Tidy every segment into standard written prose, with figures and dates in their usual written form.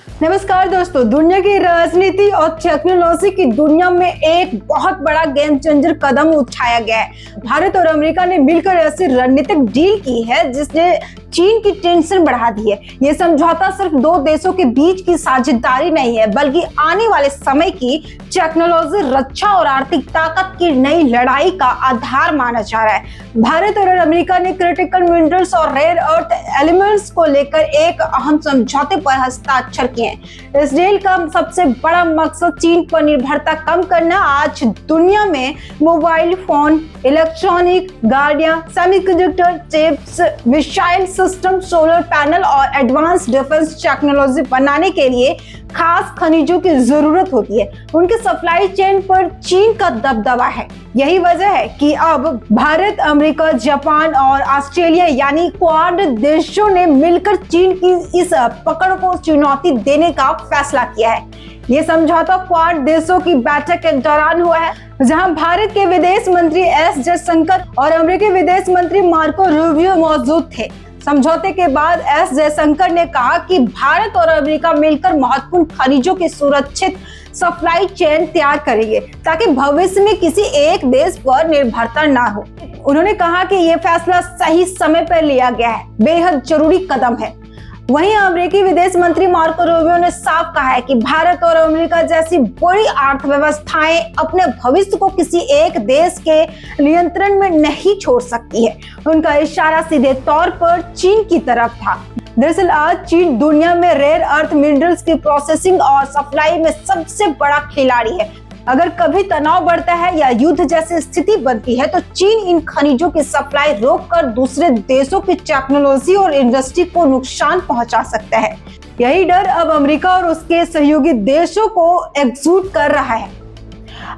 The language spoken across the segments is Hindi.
नमस्कार दोस्तों, दुनिया की राजनीति और टेक्नोलॉजी की दुनिया में एक बहुत बड़ा गेम चेंजर कदम उठाया गया है। भारत और अमेरिका ने मिलकर ऐसी रणनीतिक डील की है जिसने चीन की टेंशन बढ़ा दी है। ये समझौता सिर्फ दो देशों के बीच की साझेदारी नहीं है, बल्कि आने वाले समय की टेक्नोलॉजी, रक्षा और आर्थिक ताकत की नई लड़ाई का आधार माना जा रहा है। भारत और अमेरिका ने क्रिटिकल मिनरल्स और रेयर अर्थ एलिमेंट्स को लेकर एक अहम समझौते पर हस्ताक्षर किए हैं। इस डील का सबसे बड़ा मकसद चीन पर निर्भरता कम करना। आज दुनिया में मोबाइल फोन, इलेक्ट्रॉनिक गाड़ियां, semiconductor chips, missile system, solar panel और एडवांस डिफेंस टेक्नोलॉजी बनाने के लिए खास खनिजों की जरूरत होती है। उनके सप्लाई चेन पर चीन का दबदबा है। यही वजह है कि अब भारत, अमेरिका, जापान और ऑस्ट्रेलिया यानी क्वाड देशों ने मिलकर चीन की इस पकड़ को चुनौती देने का फैसला किया है। ये समझौता क्वाड देशों की बैठक के दौरान हुआ है, जहां भारत के विदेश मंत्री एस जयशंकर और अमेरिकी विदेश मंत्री मार्को रूबियो मौजूद थे। समझौते के बाद एस जयशंकर ने कहा कि भारत और अमेरिका मिलकर महत्वपूर्ण खनिजों की सुरक्षित सप्लाई चेन तैयार करेंगे ताकि भविष्य में किसी एक देश पर निर्भरता ना हो। उन्होंने कहा कि यह फैसला सही समय पर लिया गया है, बेहद जरूरी कदम है। वहीं अमेरिकी विदेश मंत्री मार्को रूबियो ने साफ कहा है कि भारत और अमेरिका जैसी बड़ी अर्थव्यवस्थाएं अपने भविष्य को किसी एक देश के नियंत्रण में नहीं छोड़ सकती है। उनका इशारा सीधे तौर पर चीन की तरफ था। दरअसल आज चीन दुनिया में रेयर अर्थ मिनरल्स की प्रोसेसिंग और सप्लाई में सबसे बड़ा खिलाड़ी है। अगर कभी तनाव बढ़ता है या युद्ध जैसी स्थिति बनती है तो चीन इन खनिजों की सप्लाई रोककर दूसरे देशों की टेक्नोलॉजी और इंडस्ट्री को नुकसान पहुंचा सकता है। यही डर अब अमेरिका और उसके सहयोगी देशों को एकजुट कर रहा है।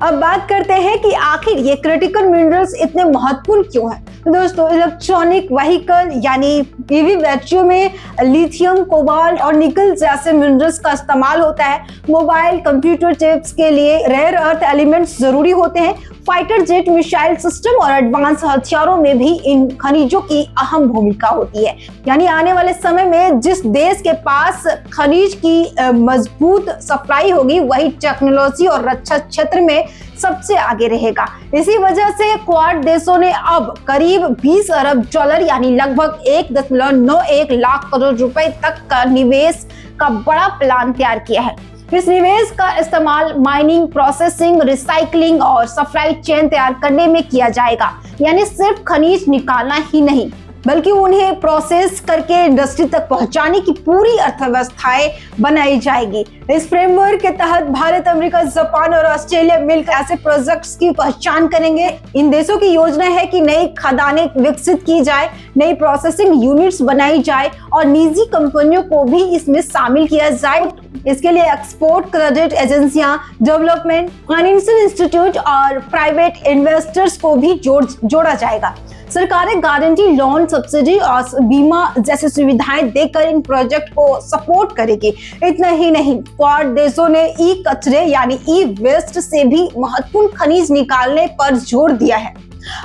अब बात करते हैं कि आखिर ये क्रिटिकल मिनरल्स इतने महत्वपूर्ण क्यों हैं। तो दोस्तों, इलेक्ट्रॉनिक व्हीकल यानी ईवी बैटरियों में लिथियम, कोबाल्ट और निकल जैसे मिनरल्स का इस्तेमाल होता है। मोबाइल कंप्यूटर चिप्स के लिए रेयर अर्थ एलिमेंट्स जरूरी होते हैं। फाइटर जेट, मिसाइल सिस्टम और एडवांस हथियारों में भी इन खनिजों की अहम भूमिका होती है। यानी आने वाले समय में जिस देश के पास खनिज की मजबूत सप्लाई होगी, वही टेक्नोलॉजी और रक्षा क्षेत्र में सबसे आगे रहेगा। इसी वजह से क्वाड देशों ने अब करीब 20 अरब डॉलर यानी लगभग 1.91 लाख करोड़ रुपए तक का निवेश का बड़ा प्लान तैयार किया है। इस निवेश का इस्तेमाल माइनिंग, प्रोसेसिंग, रिसाइकलिंग और सप्लाई चेन तैयार करने में किया जाएगा। यानी सिर्फ खनिज निकालना ही नहीं, बल्कि उन्हें प्रोसेस करके इंडस्ट्री तक पहुंचाने की पूरी अर्थव्यवस्थाएं बनाई जाएगी। इस फ्रेमवर्क के तहत भारत, अमेरिका, जापान और ऑस्ट्रेलिया मिलकर ऐसे प्रोजेक्ट्स की पहचान करेंगे। इन देशों की योजना है कि नई खदानें विकसित की जाए, नई प्रोसेसिंग यूनिट्स बनाई जाए और निजी कंपनियों को भी इसमें शामिल किया जाए। इसके लिए एक्सपोर्ट क्रेडिट एजेंसियां, डेवलपमेंट फाइनेंशियल इंस्टीट्यूट और प्राइवेट इन्वेस्टर्स को भी जोड़ा जाएगा। सरकारें गारंटी, लोन, सब्सिडी और बीमा जैसी सुविधाएं देकर इन प्रोजेक्ट को सपोर्ट करेगी। इतना ही नहीं, क्वाड देशों ने ई कचरे यानी ई वेस्ट से भी महत्वपूर्ण खनिज निकालने पर जोर दिया है।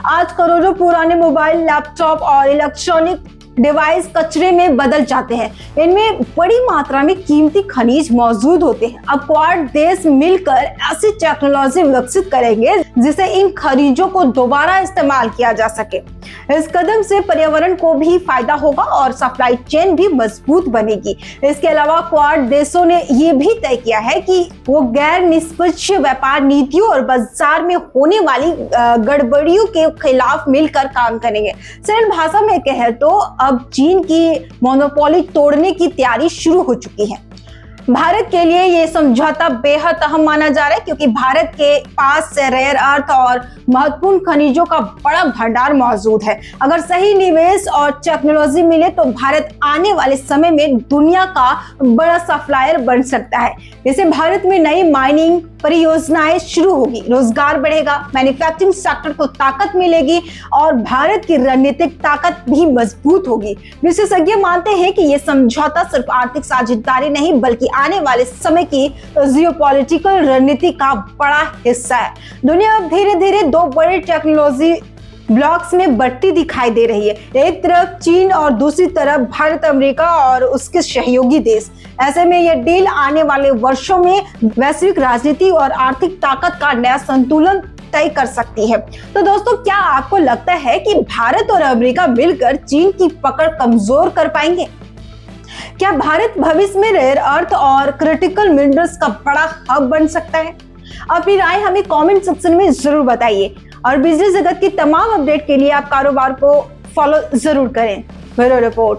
आज करोड़ों पुराने मोबाइल, लैपटॉप और इलेक्ट्रॉनिक डिवाइस कचरे में बदल जाते हैं। इनमें बड़ी मात्रा में कीमती खनिज मौजूद होते हैं। अब क्वाड देश मिलकर ऐसी टेक्नोलॉजी विकसित करेंगे जिससे इन खनिजों को दोबारा इस्तेमाल किया जा सके। इस कदम से पर्यावरण को भी फायदा होगा और सप्लाई चेन भी मजबूत बनेगी। इसके अलावा क्वाड देशों ने ये भी तय किया है कि वो गैर निष्पक्ष व्यापार नीतियों और बाजार में होने वाली गड़बड़ियों के खिलाफ मिलकर काम करेंगे। सरल भाषा में कहे तो अब चीन की मोनोपोली तोड़ने की तैयारी शुरू हो चुकी है। भारत के लिए ये समझौता बेहद अहम माना जा रहा है क्योंकि भारत के पास से रेयर अर्थ और महत्वपूर्ण खनिजों का बड़ा भंडार मौजूद है। अगर सही निवेश और टेक्नोलॉजी मिले तो भारत आने वाले समय में दुनिया का बड़ा सप्लायर बन सकता है। इससे भारत में नई माइनिंग परियोजनाएं शुरू होगी, रोजगार बढ़ेगा, मैन्युफैक्चरिंग सेक्टर को ताकत मिलेगी और भारत की रणनीतिक ताकत भी मजबूत होगी। विशेषज्ञ मानते हैं कि यह समझौता सिर्फ आर्थिक साझेदारी नहीं बल्कि आने वाले समय की जियोपॉलिटिकल रणनीति का बड़ा हिस्सा है। दुनिया अब धीरे धीरे दो बड़े टेक्नोलॉजी ब्लॉक्स में बढ़ती दिखाई दे रही है। एक तरफ चीन और दूसरी तरफ भारत, अमेरिका और उसके सहयोगी देश। ऐसे में यह डील आने वाले वर्षों में वैश्विक राजनीति और आर्थिक ताकत का नया संतुलन तय कर सकती है। तो दोस्तों, क्या आपको लगता है कि भारत और अमेरिका मिलकर चीन की पकड़ कमजोर कर पाएंगे? क्या भारत भविष्य में रेयर अर्थ और क्रिटिकल मिनरल्स का बड़ा हब बन सकता है? अपनी राय हमें कमेंट सेक्शन में जरूर बताइए और बिजनेस जगत की तमाम अपडेट के लिए आप कारोबार को फॉलो जरूर करें। Bureau report.